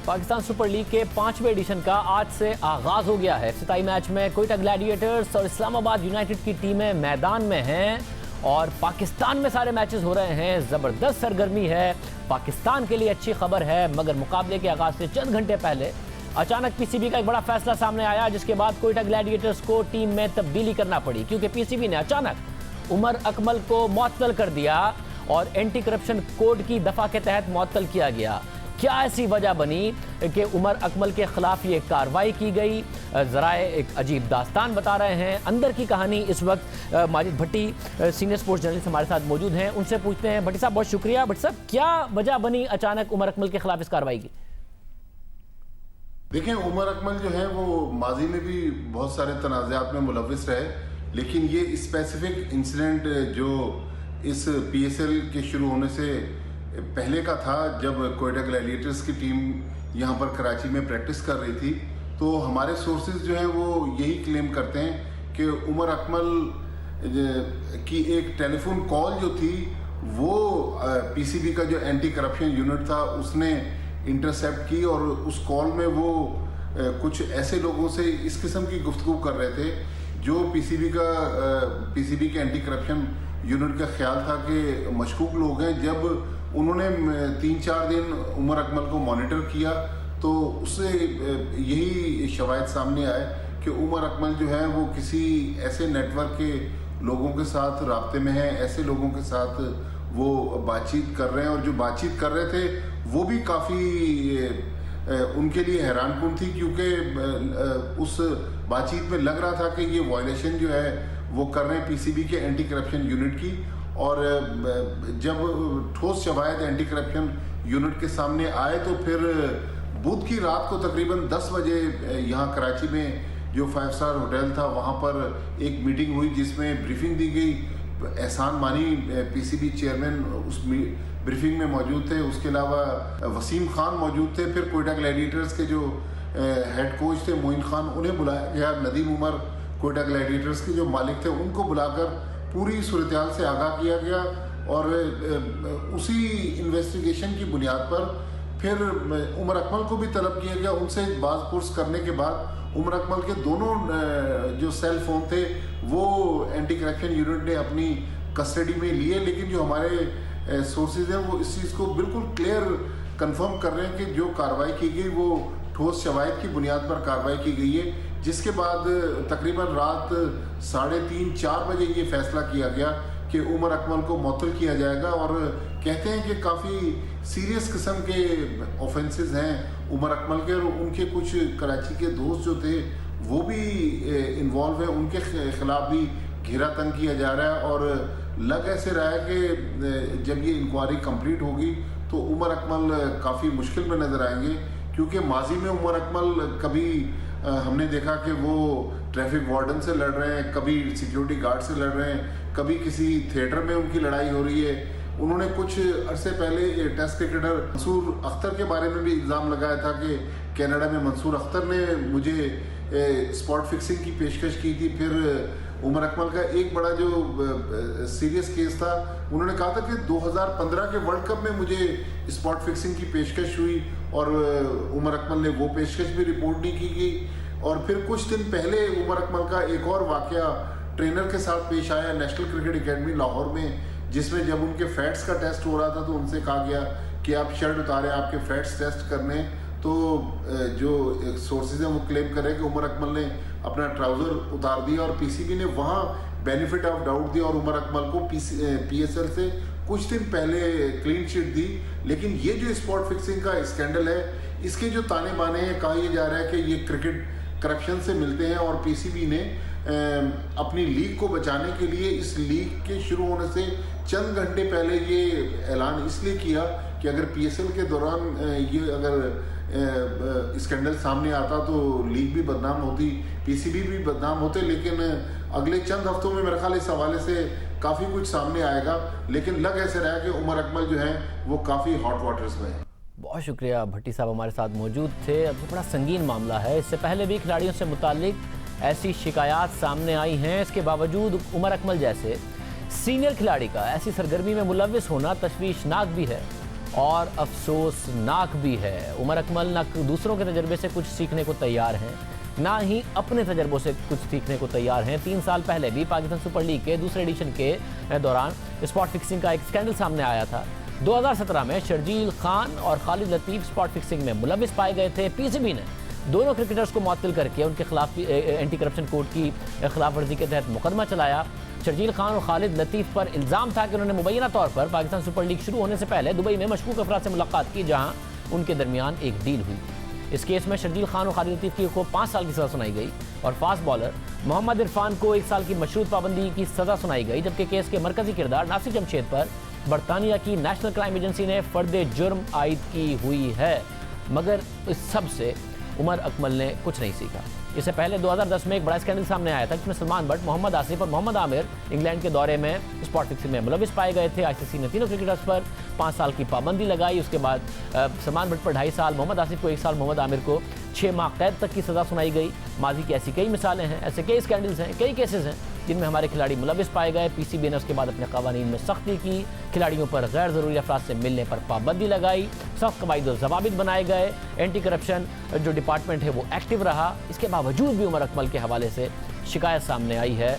Pakistan super league के 5वें addition का आज से आगाज हो गया है। इफ्तिताई मैच में कोयटा ग्लैडिएटर्स और इस्लामाबाद यूनाइटेड की टीमें मैदान में हैं और पाकिस्तान में सारे मैचेस हो रहे हैं। ज़बरदस्त सरगर्मी है। पाकिस्तान के लिए अच्छी खबर है, मगर मुकाबले के आगाज से चंद घंटे पहले अचानक पीसीबी का एक बड़ा फैसला सामने आया, जिसके बाद कोयटा ग्लैडिएटर्स को टीम में तब्दीली करना पड़ी, क्योंकि पीसीबी ने अचानक उमर अकमल को मुअत्तल कर दिया और एंटी करप्शन कोड की दफा के तहत मुअत्तल किया गया। क्या ऐसी वजह बनी कि उमर अकमल के खिलाफ ये कार्रवाई की गई? ज़राए एक अजीब दास्तान बता रहे हैं। अंदर की कहानी इस वक्त माजिद भट्टी सीनियर स्पोर्ट्स जर्नलिस्ट हमारे साथ मौजूद हैं, उनसे पूछते हैं। भट्टी साहब बहुत शुक्रिया। भट्टी साहब, क्या वजह बनी अचानक उमर अकमल के खिलाफ इस कार्रवाई की? देखें, उमर अकमल जो है वो माजी में भी बहुत सारे तनाज़ात में मुलविस रहे, लेकिन ये स्पेसिफिक इंसिडेंट जो इस पीएसएल के शुरू होने से पहले का था, जब कोयटा ग्लैडिएटर्स की टीम यहाँ पर कराची में प्रैक्टिस कर रही थी, तो हमारे सोर्सेज जो हैं वो यही क्लेम करते हैं कि उमर अकमल की एक टेलीफोन कॉल जो थी वो पीसीबी का जो एंटी करप्शन यूनिट था उसने इंटरसेप्ट की, और उस कॉल में वो कुछ ऐसे लोगों से इस किस्म की गुफ्तगू कर रहे थे जो पीसीबी के एंटी करप्शन यूनिट का ख्याल था कि मशकूक लोग हैं। जब उन्होंने 3-4 दिन उमर अकमल को मॉनिटर किया तो उससे यही शवाहिद सामने आए कि उमर अकमल जो है वो किसी ऐसे नेटवर्क के लोगों के साथ राब्ते में है, ऐसे लोगों के साथ वो बातचीत कर रहे हैं, और जो बातचीत कर रहे थे वो भी काफ़ी उनके लिए हैरानकुन थी, क्योंकि उस बातचीत में लग रहा था कि ये वायलेशन जो है वो कर रहे हैं पीसीबी के एंटी करप्शन यूनिट की। और जब ठोस शवाहिद एंटी करप्शन यूनिट के सामने आए तो फिर बुध की रात को तकरीबन 10 बजे यहाँ कराची में जो 5 स्टार होटल था वहाँ पर एक मीटिंग हुई, जिसमें ब्रीफिंग दी गई। एहसान मानी पीसीबी चेयरमैन उस ब्रीफिंग में मौजूद थे, उसके अलावा वसीम खान मौजूद थे। फिर कोयटा ग्लैडिएटर्स के जो हेड कोच थे मोइन खान, उन्हें बुलाया गया। नदीम उमर कोयटा ग्लैडिएटर्स के जो मालिक थे उनको बुलाकर पूरी सूरत-ए-हाल से आगाह किया गया, और उसी इन्वेस्टिगेशन की बुनियाद पर फिर उमर अकमल को भी तलब किया गया। उनसे बाज़-पुर्स करने के बाद उमर अकमल के दोनों जो सेल फोन थे वो एंटी करप्शन यूनिट ने अपनी कस्टडी में लिए, लेकिन जो हमारे सोर्सेज हैं वो इस चीज़ को बिल्कुल क्लियर कंफर्म कर रहे हैं कि जो कार्रवाई की गई वो ठोस शवाहिद की बुनियाद पर कार्रवाई की गई है, जिसके बाद तकरीबन रात 3:30-4 बजे ये फैसला किया गया कि उमर अकमल को मुअत्तल किया जाएगा। और कहते हैं कि काफ़ी सीरियस किस्म के ऑफेंसेस हैं उमर अकमल के, और उनके कुछ कराची के दोस्त जो थे वो भी इन्वॉल्व हैं, उनके खिलाफ भी घेरा तंग किया जा रहा है। और लग ऐसे रहा है कि जब ये इंक्वायरी कंप्लीट होगी तो उमर अकमल काफ़ी मुश्किल में नज़र आएंगे, क्योंकि माजी में उमर अकमल कभी हमने देखा कि वो ट्रैफिक वार्डन से लड़ रहे हैं, कभी सिक्योरिटी गार्ड से लड़ रहे हैं, कभी किसी थिएटर में उनकी लड़ाई हो रही है। उन्होंने कुछ अरसे पहले टेस्ट क्रिकेटर मंसूर अख्तर के बारे में भी इल्ज़ाम लगाया था कि कनाडा में मंसूर अख्तर ने मुझे स्पॉट फिक्सिंग की पेशकश की थी। फिर उमर अकमल का एक बड़ा जो सीरियस केस था, उन्होंने कहा था कि 2015 के वर्ल्ड कप में मुझे स्पॉट फिक्सिंग की पेशकश हुई, और उमर अकमल ने वो पेशकश भी रिपोर्ट नहीं की गई। और फिर कुछ दिन पहले उमर अकमल का एक और वाकया ट्रेनर के साथ पेश आया नेशनल क्रिकेट एकेडमी लाहौर में, जिसमें जब उनके फैट्स का टेस्ट हो रहा था तो उनसे कहा गया कि आप शर्ट उतारें, आपके फैट्स टेस्ट करने। तो जो सोर्सेज हैं वो क्लेम कर रहे हैं कि उमर अकमल ने अपना ट्राउज़र उतार दिया, और पीसीबी ने वहाँ बेनिफिट ऑफ डाउट दिया और उमर अकमल को पीएसएल से कुछ दिन पहले क्लीन चिट दी। लेकिन ये जो स्पॉट फिक्सिंग का स्कैंडल है, इसके जो ताने बाने हैं, कहा यह जा रहा है कि ये क्रिकेट करप्शन से मिलते हैं, और पीसीबी ने अपनी लीग को बचाने के लिए इस लीग के शुरू होने से चंद घंटे पहले ये ऐलान इसलिए किया कि अगर पीएसएल के दौरान ये अगर स्कैंडल सामने आता तो लीग भी बदनाम होती, पीसीबी भी बदनाम होते। लेकिन अगले चंद हफ्तों में मेरे ख्याल इस हवाले से काफ़ी कुछ सामने आएगा, लेकिन लग ऐसे रहा है कि उमर अकमल जो है वो काफ़ी हॉट वाटर्स में है। बहुत शुक्रिया। भट्टी साहब हमारे साथ मौजूद थे। अब बड़ा संगीन मामला है, इससे पहले भी खिलाड़ियों से मुतालिक ऐसी शिकायत सामने आई हैं। इसके बावजूद उमर अकमल जैसे सीनियर खिलाड़ी का ऐसी सरगर्मी में मुलविस होना तशवीशनाक भी है। और अफसोसनाक भी है। उमर अकमल न दूसरों के तजर्बे से कुछ सीखने को तैयार हैं, ना ही अपने तजर्बों से कुछ सीखने को तैयार हैं। 3 साल पहले भी पाकिस्तान सुपर लीग के दूसरे एडिशन के दौरान स्पॉट फिक्सिंग का एक स्कैंडल सामने आया था। 2017 में शर्जील खान और खालिद लतीफ़ स्पॉट फिक्सिंग में मुलविस पाए गए थे। पीसीबी ने दोनों क्रिकेटर्स को मुअत्तल करके उनके खिलाफ एंटी करप्शन कोड की खिलाफ वर्जी के तहत मुकदमा चलाया। शर्जील खान और खालिद लतीफ़ पर इल्ज़ाम था कि उन्होंने मुबैना तौर पर पाकिस्तान सुपर लीग शुरू होने से पहले दुबई में मशकूक अफराद से मुलाकात की, जहाँ उनके दरमियान एक डील हुई। इस केस में शर्जील खान और खालिद लतीफ़ को 5 साल की सज़ा सुनाई गई और फास्ट बॉलर मोहम्मद इरफान को 1 साल की मशरूत पाबंदी की सज़ा सुनाई गई, जबकि केस के मरकजी किरदार नासिर जमशेद पर बरतानिया की नेशनल क्राइम एजेंसी ने फर्द जुर्म आयद की हुई है। मगर इस सब से उमर अकमल ने कुछ नहीं सीखा। इससे पहले 2010 में एक बड़ा स्कैंडल सामने आया था, जिसमें सलमान बट, मोहम्मद आसिफ और मोहम्मद आमिर इंग्लैंड के दौरे में स्पॉट फिक्सिंग में मुलविस पाए गए थे। आईसीसी ने तीनों क्रिकेटर्स पर 5 साल की पाबंदी लगाई। उसके बाद सलमान बट पर 2.5 साल, मोहम्मद आसिफ को 1 साल, मोहम्मद आमिर को 6 माह कैद तक की सज़ा सुनाई गई। माजी की ऐसी कई मिसालें हैं, ऐसे कई स्कैंडल्स हैं, कई केसेस हैं जिनमें हमारे खिलाड़ी मुलविस पाए गए। पीसीबी ने उसके बाद अपने कवानीन में सख्ती की, खिलाड़ियों पर गैर ज़रूरी अफराद से मिलने पर पाबंदी लगाई, सख्त कवायद और ज़वाबित बनाए गए, एंटी करप्शन जो डिपार्टमेंट है वो एक्टिव रहा। इसके बावजूद भी उमर अकमल के हवाले से शिकायत सामने आई है